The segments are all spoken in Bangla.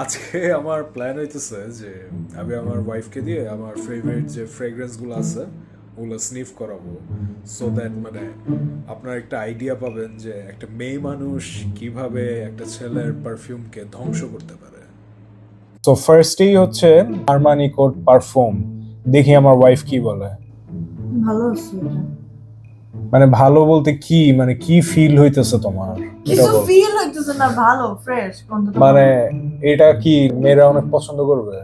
আজকে আমার প্ল্যান হইতেছে যে আমি আমার ওয়াইফকে দিয়ে আমার ফেভারিট যে ফ্রেগরেন্সগুলো আছে ওগুলো স্নিফ করাবো, সো দ্যাট মানে আপনার একটা আইডিয়া পাবেন যে একটা মেয়ে মানুষ কিভাবে একটা ছেলের পারফিউমকে ধ্বংস করতে পারে। তো ফার্স্টেই হচ্ছে আরমানি কোড পারফিউম। দেখি আমার ওয়াইফ কি বলে। ভালো আছে এটা। মানে ভালো বলতে কি, মানে কি ফিল হইতেছে তোমার? এটা কিছু বল। ফিল হইতেছে না, ভালো ফ্রেশ গন্ধটা। মানে এটা কি মেয়েরা অনেক পছন্দ করবে?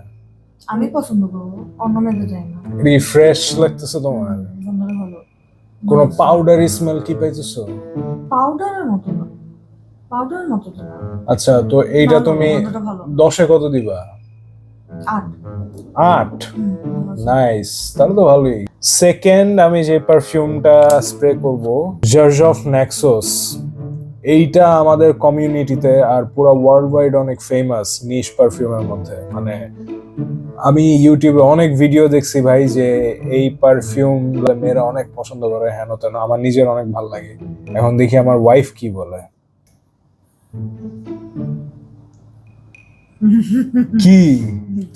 আমি পছন্দ করব, অন্য মেয়েদের যাই না। এটা কি ফ্রেশ লাগতেছে তোমার? গন্ধটা ভালো। কোনো পাউডারি স্মেল কি পাইতেছো? পাউডারের মতো না, পাউডারের মতো তো না। আচ্ছা, তো এইটা ভালো, তুমি গন্ধটা ভালো। 10-এ কত দিবা? 8। 8? নাইস, তাহলে তো ভালোই। সেকেন্ড আমি যে পারফিউমটা স্প্রে করব, জার্জ অফ নেক্সোস। এইটা আমাদের কমিউনিটিতে আর পুরো ওয়ার্ল্ড ওয়াইড অনেক ফেমাস নিশ পারফিউমের মধ্যে। মানে আমি ইউটিউবে অনেক ভিডিও দেখছি ভাই যে এই পারফিউম মেয়েরা অনেক পছন্দ করে, হেন তেন। আমার নিজের অনেক ভালো লাগে। এখন দেখি আমার ওয়াইফ কি বলে। কি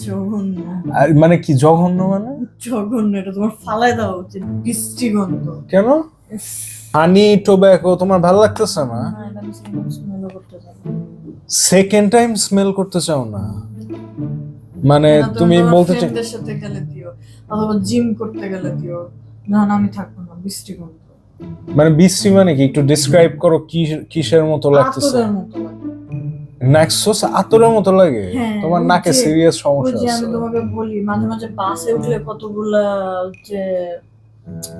জঘন্য। আর মানে কি জঘন্য? মানে জঘন্য, এটা তোমার ফালাই দেওয়া উচিত। বৃষ্টি গন্ধ। কেন? হানি টোব্যাকো তোমার ভালো লাগতেছে না? না, এটা আমি স্মেল করতে চাই না। সেকেন্ড টাইম স্মেল করতে চাও না? মানে না, তুমি তোমার বলতে চাও ফ্রেন্ডদের সাথে গেলে দিও, অথবা জিম করতে গেলে দিও। না না, আমি থাকবো না, বৃষ্টি গন্ধ। মানে বৃষ্টি মানে কি একটু ডিসক্রাইব করো, কি কিসের মতো লাগতেছে? আতরের মতো লাগে। নেক্সোস আতরের মতো লাগে? হ্যাঁ, তোমার ওই নাকে যে- সিরিয়াস ওই সমস্যা যে আছে? আমি তোমাকে বলি, মাঝে মাঝে বাসে উঠলে কতগুলা যে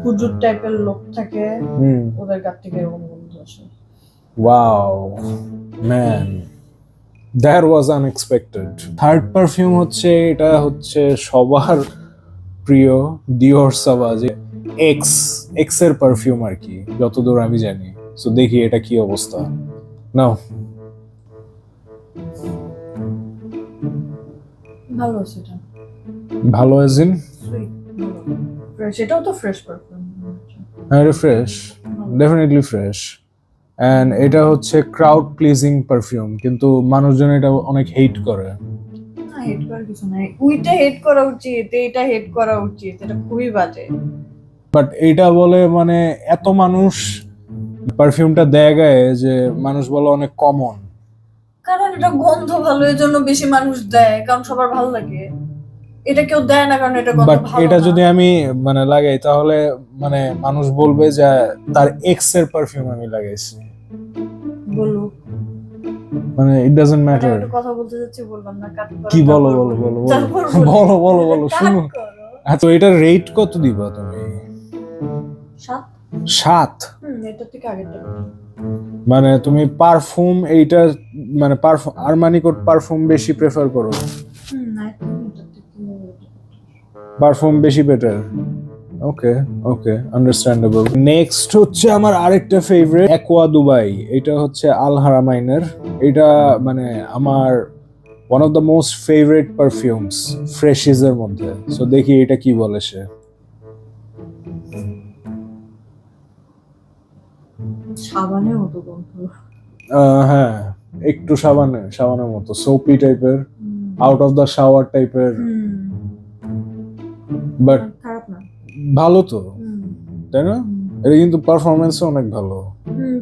হুজুর টাইপের লোক থাকে, ওদের গাছ থেকে এরকম গন্ধ আসে। Wow man, that was unexpected. Third perfume হচ্ছে, এটা হচ্ছে সবার প্রিয় ডিওর সাভাজ এক্স। এক্স এর পারফিউম আর কি, যতদূর আমি জানি। সো দেখি এটা কি অবস্থা। নাও। ভালো আছে এটা, ভালো এজিন? Sweet, fresh. এটাও তো ফ্রেশ পারফিউম। হ্যাঁ, ফ্রেশ, ডেফিনেটলি ফ্রেশ। অ্যান্ড এটা হচ্ছে ক্রাউড প্লিজিং পারফিউম, কিন্তু মানুষজন এটা অনেক হেট করে। না, হেড করার কিছু নাই। ওইটা হেড করা উচিত, এইটা হেড করা উচিত। এটা খুবই বাজে। বাট এইটা বলে মানে এত মানুষ পারফিউমটা দেয় গায়ে যে মানুষ বলে অনেক কমন। কারণ এটা গন্ধ ভালো, এর জন্য বেশি মানুষ দেয়, কারণ সবার ভালো লাগে। এটা কেউ দেয় না কারণ এটা গন্ধ বাট ভালো এটা না। যদি আমি মানে লাগাই তাহলে মানে মানুষ বলবে যে তার এক্স এর পারফিউম আমি লাগাইছি। বলো, মানে ইট ডাজন্ট আমি ম্যাটার। একটা কথা বলতে যাচ্ছি, বললাম না, কাট করো। কি বলো তারপর বলো বলো তারপর বলো বলো বলো কাট শুনো। করো। আচ্ছা, এটার রেট কত দিবা তুমি? 7। 7? এটা থেকে আগেরটা। মানে তুমি পারফিউম এইটা মানে পারফিউম আরমানি কোড পারফিউম বেশি প্রেফার করো? না, এটা থেকে পারফিউম বেশি বেটার। ওকে ওকে, আন্ডারস্ট্যান্ডেবল। নেক্সট হচ্ছে আমার আরেকটা ফেভারিট, অ্যাকোয়া দুবাই। এটা হচ্ছে আল হারামাইনের। এটা মানে আমার one of the most favourite perfumes ফ্রেশিজ এর মধ্যে। সো দেখি এটা কি বলে সে। সাবানের মতো গন্ধ। হ্যাঁ, একটু সাবানের মতো, সোপি টাইপের, আউট অফ দ্য শাওয়ার টাইপের। বাট খারাপ না, ভালো তো, তাই না? এটা কিন্তু পারফরমেন্সও অনেক ভালো।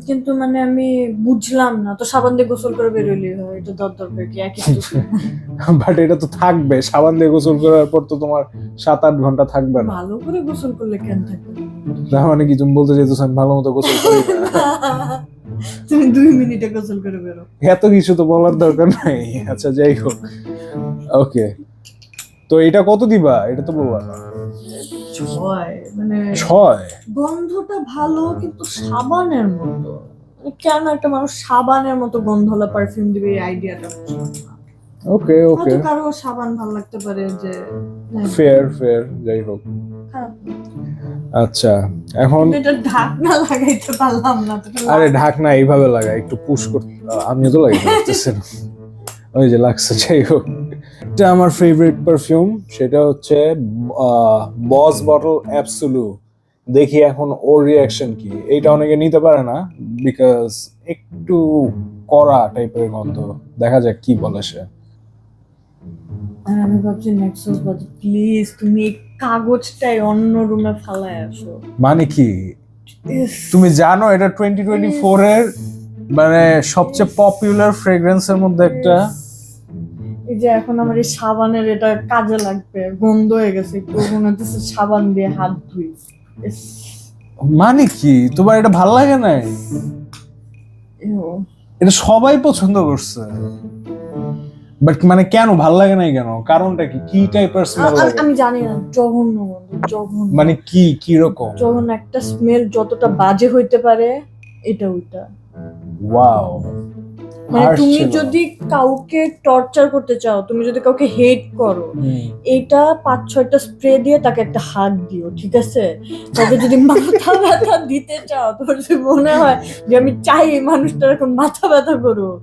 কিন্তু মানে আমি বুঝলাম না তো, সাবান দিয়ে গোসল করে বেরোলেই হয়, এটা দরকার কি একই তো? বাট এটা তো থাকবে, সাবান দিয়ে গোসল করার পর তো তোমার 7-8 ঘন্টা থাকবে না। ভালো করে গোসল করলে কেন থাকবে? তার মানে কি তুমি বলতে চাইছো আমি ভালো মতো গোসল করি না? তুমি 2 মিনিটে গোসল করে বেরো। এত কিছু তো বলার দরকার নাই। আচ্ছা, যাই হোক। ওকে, তো এটা কত দিবা? এটা তো বলবা না। 6, মানে 6? গন্ধটা ভালো কিন্তু সাবানের মতো। মানে কেন একটা মানুষ সাবানের মতো গন্ধওয়ালা পারফিউম দিবে, এই আইডিয়াটা। ওকে ওকে, হয়তো কারো সাবান ভালো লাগতে পারে, যে ফেয়ার ফেয়ার, যাই হোক। খারাপ না। আচ্ছা, এখন কিন্তু এটা ঢাকনা লাগাইতে পারলাম না তো। আরে ঢাকনা এইভাবে লাগাই, একটু পুশ করতে। আমিও তো লাগাইতে পারতেছি না। ওই যে লাগছে। যাই হোক, এটা আমার ফেভারিট পারফিউম, সেটা হচ্ছে বস বটল অ্যাবসোলু। দেখি এখন ওর রিয়াকশন কি। এইটা অনেকে নিতে পারে না বিকজ একটু কড়া টাইপের গন্ধ। দেখা যাক কি বলে সে। আর আমি ভাবছি নেক্সাস বাজে, প্লিজ তুমি এই কাগজটাই অন্য রুমে ফালায় আসো। মানে কি ইস, তুমি জানো এটা 2024 এর মানে সবচেয়ে পপুলার ফ্রেগ্রেন্সের মধ্যে একটা। এই যে এখন আমার এই সাবানের এটা কাজে লাগবে, গন্ধ হয়ে গেছে, একটু মনে হচ্ছে সাবান দিয়ে হাত ধুই। ইস, মানে কি তোমার এটা ভাল লাগে নাই? ইউ। এটা সবাই পছন্দ করছে, বাট মানে কেন ভাল লাগে নাই কেন? কারণটা কি? কি টাইপের স্মেল লাগে? আমি জানি না, জঘন্য গন্ধ, জঘন্য। মানে কি রকম? যখন একটা স্মেল যতটা বাজে হইতে পারে, এটা ওইটা। ওয়াও। মানে তুমি যদি কাউকে টর্চার করতে চাও, তুমি যদি কাউকে হেট করো, এটা 5-6টা স্প্রে দিয়ে তাকে একটা হাত দিও, ঠিক আছে? তাকে যদি মাথা ব্যথা দিতে চাও, তোর যদি মনে হয় যে আমি চাই এই মানুষটার এখন মাথা ব্যথা করুক,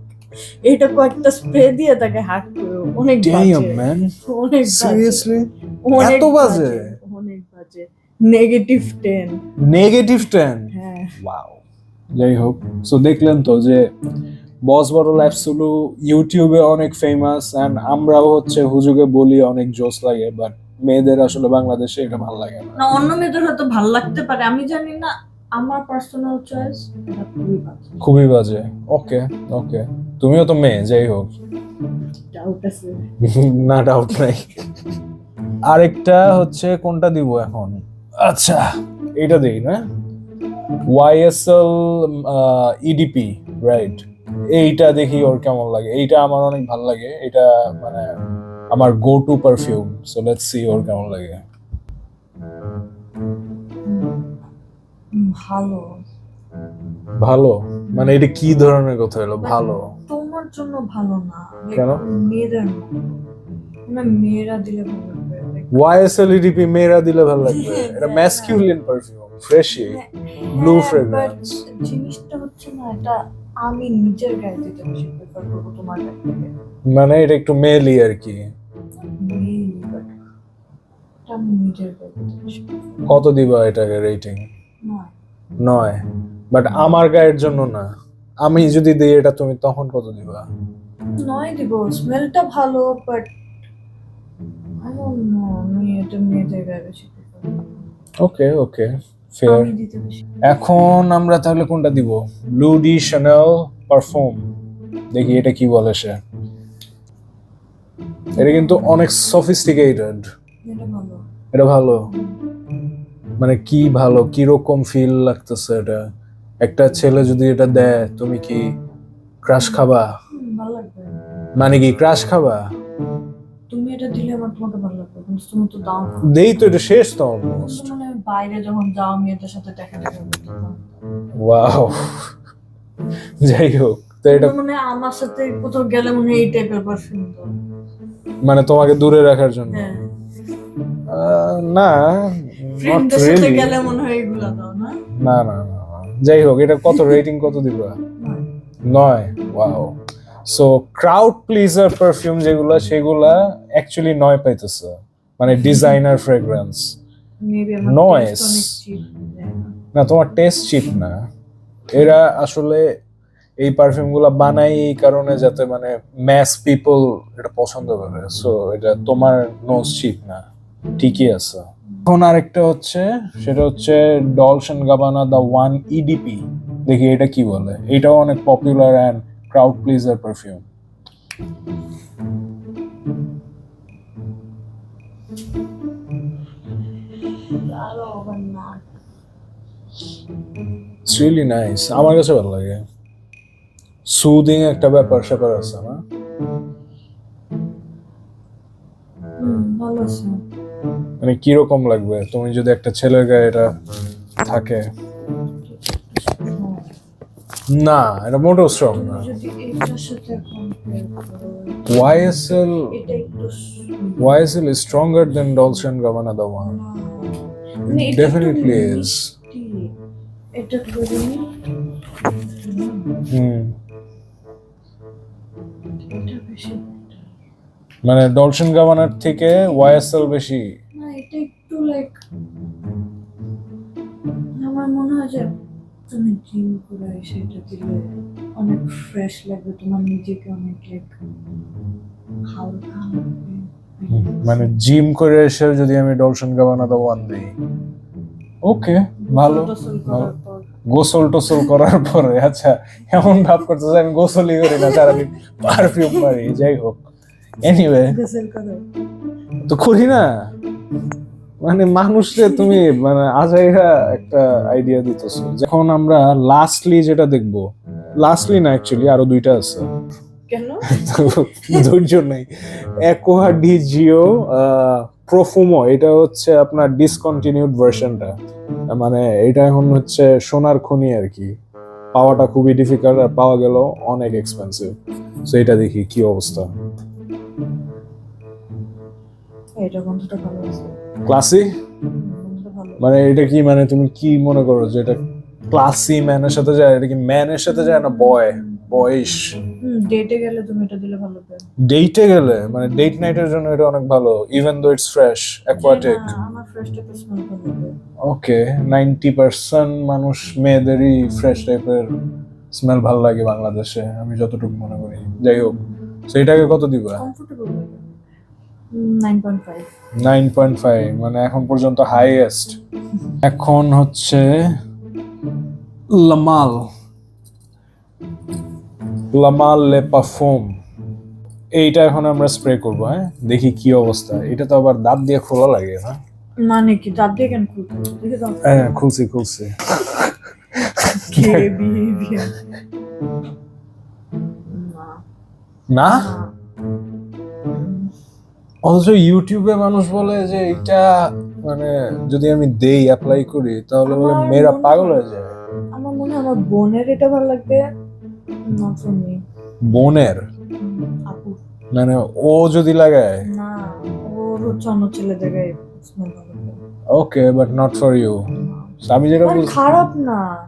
এটা কয়েকটা স্প্রে দিয়ে তাকে হাত করো। অনেক বাজে, ম্যান, অনেক বাজে, সিরিয়াসলি অনেক এত বাজে? অনেক বাজে। নেগেটিভ 10। নেগেটিভ 10? হ্যাঁ। ওয়াও। যাই হোক, সো দেখলেন তো যে বস বটল অ্যাবসোলু ইউটিউবে অনেক ফেমাস, এন্ড আমরাও হচ্ছে হুজুগে বলি অনেক জোস লাগে, বাট মেয়েদের আসলে বাংলাদেশে এটা ভালো লাগে না। না, অন্য মেয়েদের হয়তো ভালো লাগতে পারে, আমি জানি না। আমার পার্সোনাল চয়েস এটা খুবই বাজে। খুবই বাজে। ওকে ওকে, তুমিও তো মেয়ে, যাই হোক। ডাউট আছে। না, ডাউট নাই। আরেকটা হচ্ছে কোনটা দিব এখন? আচ্ছা, এটা দেই না, YSL EDP, রাইট? এইটা দেখি ওর কেমন লাগে। এইটা আমার অনেক ভালো লাগে, এটা মানে আমার go to perfume. So let's see ওর কেমন লাগে। ভালো। ভালো মানে এটা কি ধরনের কথা হলো ভালো? তোমার জন্য ভালো না, কেন? মেয়েদের না, মেয়েরা দিলে ভালো লাগবে। YSL EDP মেয়েরা দিলে ভালো লাগবে? এটা ম্যাসকিউলিন পারফিউম, ফ্রেশি ব্লু ফ্রেগ্রেন্স। জিনিসটা হচ্ছে না, এটা আমি নিজের গায়ে দিতে বেশি প্রেফার করবো তোমার গায়ে থেকে। মানে এটা একটু মেলি আর কি। আমি নিজের গায়ে দিতে বেশি prefer করি। কত দিবা এটাকে রেটিং? নয়। 9? বাট আমার গায়ের জন্য না, আমি যদি দিই এটা তুমি তখন কত দিবা? 9 দিব। স্মেলটা ভালো, বাট আই ডোন্ট নো, আমি এটা মেয়েদের গায়ে বেশি প্রেফার করি। ওকে ওকে, ফেয়ার। আমি দিতে বেশি। এখন আমরা তাহলে কোনটা দিব? ব্লু ডি শ্যানেল পারফিউম, দেখি এটা কি বলে সে। এটা কিন্তু অনেক সফিস্টিকেটেড। এটা ভালো। এটা ভালো মানে কি ভালো? কি রকম ফিল লাগতেছে এটা? একটা ছেলে যদি এটা দেয়, তুমি কি ক্রাশ খাবা? ভালো লাগবে। মানে কি ক্রাশ খাবা? তুমি এটা দিলে আমার তোমাকে ভালো লাগবে, কিন্তু তুমি তো দাও না। দেই তো, এটা শেষ তো অলমোস্ট। মানে আমি বাইরে যখন যাও, মেয়েদের সাথে দেখা করতে, ওয়াও। যাই হোক, তো এটা মানে আমার সাথে কোথাও গেলে মনে হয় এই টাইপের পারফিউম দাও। মানে তোমাকে দূরে রাখার জন্য? হ্যাঁ, না, not ফ্রেন্ডদের সাথে really. গেলে মনে হয় এগুলা দাও না। না না না না। যাই হোক, এটা কত রেটিং কত দিবা? 9? Wow. So crowd pleaser perfume যেগুলা, সেগুলা অ্যাকচুয়ালি 9 পাইতেছে, মানে ডিজাইনার ফ্রেগ্রেন্স। মেবি আমার Noise. টেস্ট অনেক চিপ। না, তোমার টেস্ট চিপ না, এরা আসলে এই পারফিউম গুলা বানায় এই কারণে যাতে মানে ম্যাস পিপল এটা পছন্দ করে। সো এটা তোমার নোজ চিপ না, ঠিকই আছে। এখন আরেকটা হচ্ছে, সেটা হচ্ছে Dolce and Gabbana the 1 EDP, দেখি এটা কি বলে। এটাও অনেক popular and crowd pleaser perfume. আরো আবার না। ইটস রিয়েলি নাইস, আমার কাছে ভালো লাগে। সুদিং একটা ব্যাপার স্যাপার আছে না? ভালো আছে। মানে কিরকম লাগবে তুমি যদি একটা ছেলের গায়ে এটা থাকে? না, এটা মোটেও স্ট্রং না। যদি এটার সাথে কম্পেয়ার করো, YSL এটা একটু YSL is stronger than Dolce and Gabbana the one. মানে এটা Definitely একটু is. মিষ্টি। এটা করে এটা বেশি better। মানে Dolce and Gabbana থেকে YSL বেশি? না, এটা একটু লাইক, আমার মনে হয় যে তুমি জিম করে এসে এটা দিলে অনেক ফ্রেশ লাগবে, তোমার নিজেকে অনেক লাইক হালকা লাগবে। মানে জিম করে এসে যদি আমি ডলসন গাবানা দা ওয়ান দিই, ওকে ভালো। গোসল করার পর গোসল টোসল করার পরে, আচ্ছা এমন ভাব করতেছে আমি গোসলই করি না সারাদিন, পারফিউম মারি। যাই হোক, এনিওয়ে গোসল করো। তো করি না, মানে মানুষকে তুমি মানে আজাইরা একটা আইডিয়া দিতেছো। যখন আমরা লাস্টলি যেটা দেখবো, লাস্টলি না অ্যাকচুয়ালি আরো দুইটা আছে, কেন? ধৈর্য নেই। অ্যাকোয়া ডি জিও প্রোফুমো, এটা হচ্ছে আপনার ডিসকন্টিনিউড ভার্সনটা, মানে এটা এখন হচ্ছে সোনার খনি আর কি, পাওয়াটা খুবই ডিফিকাল্ট, আর পাওয়া গেল অনেক এক্সপেন্সিভ। সো এটা দেখি কি অবস্থা। এটা গন্ধটা ভালো আছে, ক্লাসি, গন্ধটা ভালো। মানে এটা কি, মানে তুমি কি মনে করো যে এটা ক্লাসি ম্যানের সাথে যায়? এটা কি ম্যানের সাথে যায় না বয়স? ডেটে গেলে তুমি এটা দিলে ভালো হবে। ডেটে গেলে মানে ডেট নাইটের জন্য এটা অনেক ভালো, even though it's fresh aquatic. আমার ফ্রেশ টাইপের স্মেল ভালো লাগে। ওকে, 90% মানুষ মেয়েদেরই ফ্রেশ টাইপের স্মেল ভালো লাগে বাংলাদেশে, আমি যতটুকু মনে করি। যাই হোক, সেইটাকে কত দিবা? কমফোর্টেবল লাগে। 9.5। 9.5 মানে এখন পর্যন্ত হাইয়েস্ট। এখন হচ্ছে লামাল লে পারফিউম, এইটা এখন আমরা স্প্রে করবো। হ্যাঁ, দেখি কি অবস্থা। এটা তো আবার দাঁত দিয়ে খোলা লাগে না? মানে কি দাঁত দিয়ে কেন খুলতে? দেখে দাও। হ্যাঁ, খুলছি। কে বিহেভিয়ার না, অথচ ইউটিউবে মানুষ বলে যে এটা মানে যদি আমি দেই, অ্যাপ্লাই করি, তাহলে বলে আমার মেয়েরা মনে পাগল হয়- হয়ে যায়। আমার মনে হয় আমার বোনের এটা ভালো লাগবে, নট ফর মি। বোনের আপু মানে ও যদি লাগায়, না, ওর হচ্ছে অন্য ছেলেদের গায়ে স্মেল ভালো লাগবে। ওকে, বাট নট ফর ইউ। আমি যেটা আর বলছি, খারাপ না।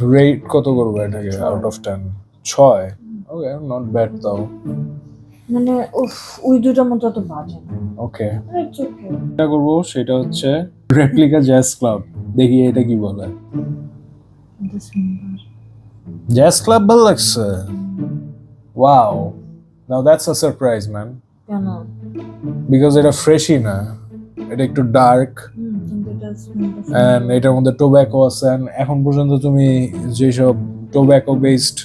রেট কত করবো এটাকে 6 out of 10? 6? Okay, not bad তাও। মানে উফ, ওই দুটার মতো এত বাজে না। ওকে, ইটস ওকে। যেটা করবো সেটা হচ্ছে রেপ্লিকা জ্যাজ ক্লাব। দেখি এটা কি বলে। জ্যাজ ক্লাব ভালো লাগছে? Wow, now that's a surprise man, কেন? বিকজ এটা ফ্রেশই না, এটা একটু ডার্ক, কিন্তু এটা স্মেলটা এন্ড এটার মধ্যে টোব্যাকো আছে। and এখন পর্যন্ত তুমি যেসব টোব্যাকো বেসড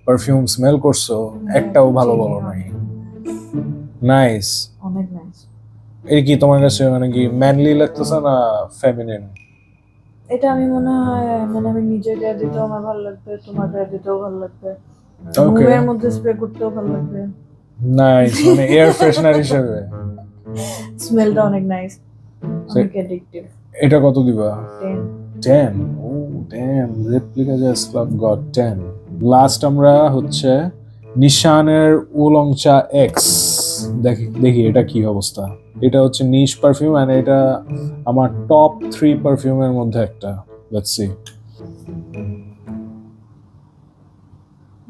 পারফিউম স্মেল করছো, একটাও ভালো বলো নাই। নাইস। অনেক নাইস। এই কি তোমার কাছে মানে কি ম্যানলি লাগতেছে না ফেমিনিন? এটা আমি মনে হয় মানে আমি নিজের গায়ে দিতেও আমার ভালো লাগবে, তোমার গায়ে দিতেও ভালো লাগবে, ওকে, রুমের মধ্যে স্প্রে করতেও ভালো লাগবে। নাইস, মানে এয়ার ফ্রেশনার হিসেবে স্মেলটা অনেক নাইস, অনেক অ্যাডিকটিভ। এটা কত দিবা? 10। 10? ও dam, replica jazz club goat 10। Last আমরা হচ্ছে নিশানের উলংচা এক্স। দেখি এটা কি অবস্থা। এটা হচ্ছে নিশ পারফিউম, এন্ড এটা আমার টপ 3 পারফিউমের মধ্যে একটা। Let's see.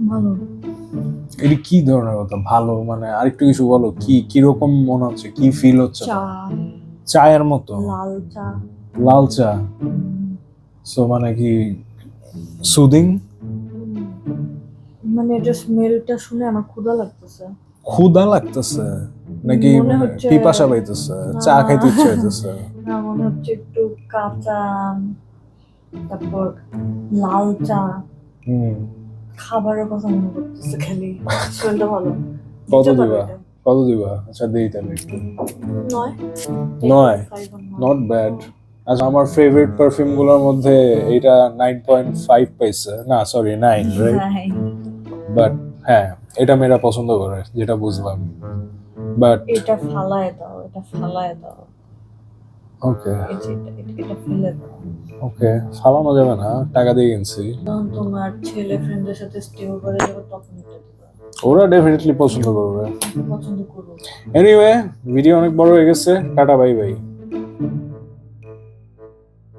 ভালো। এটা কি ধরনের কথা ভালো, মানে আরেকটু কিছু বলো, কিরকম মনে হচ্ছে, কি ফিল হচ্ছে? চা, চায়ের মতো? লাল চা। লাল চা? সো মানে কি সুদিং? মানে এটা স্মেলটা শুনে আমার ক্ষুধা লাগতেছে। ক্ষুধা লাগতেছে নাকি মনে মানে হচ্ছে- পিপাসা পাইতেছে, চা না। খাইতে ইচ্ছা হইতেছে? না, মনে হচ্ছে একটু কাঁচা, তারপর লাল চা, খাবারের কথা মনে করতেছে খালি। স্মেলটা ভালো। কত দিতে পারো দিবা? এটা। কত দিবা? আচ্ছা দেই তাহলে একটু। 9। 9? Not bad. আচ্ছা, আমার ফেভারিট পারফিউম গুলোর মধ্যে এটা 9.5 পাইছে, না সরি 9, রাইট? বাট হ্যাঁ, এটা মেয়েরা পছন্দ করে, যেটা বুঝলাম। বাট এটা ফালায় দাও, এটা ফালায় দাও, ওকে, এটা ফেলে দাও। ওকে, ফালানো যাবে না, টাকা দিয়ে কিনছি। যখন তোমার ছেলে ফ্রেন্ডদের সাথে স্টে করে যাবে তখন এটা দিবা, ওরা ডেফিনেটলি পছন্দ করবে। পছন্দ করো। এনিওয়ে, ভিডিও অনেক বড় হয়ে গেছে, টাটা, বাই বাই।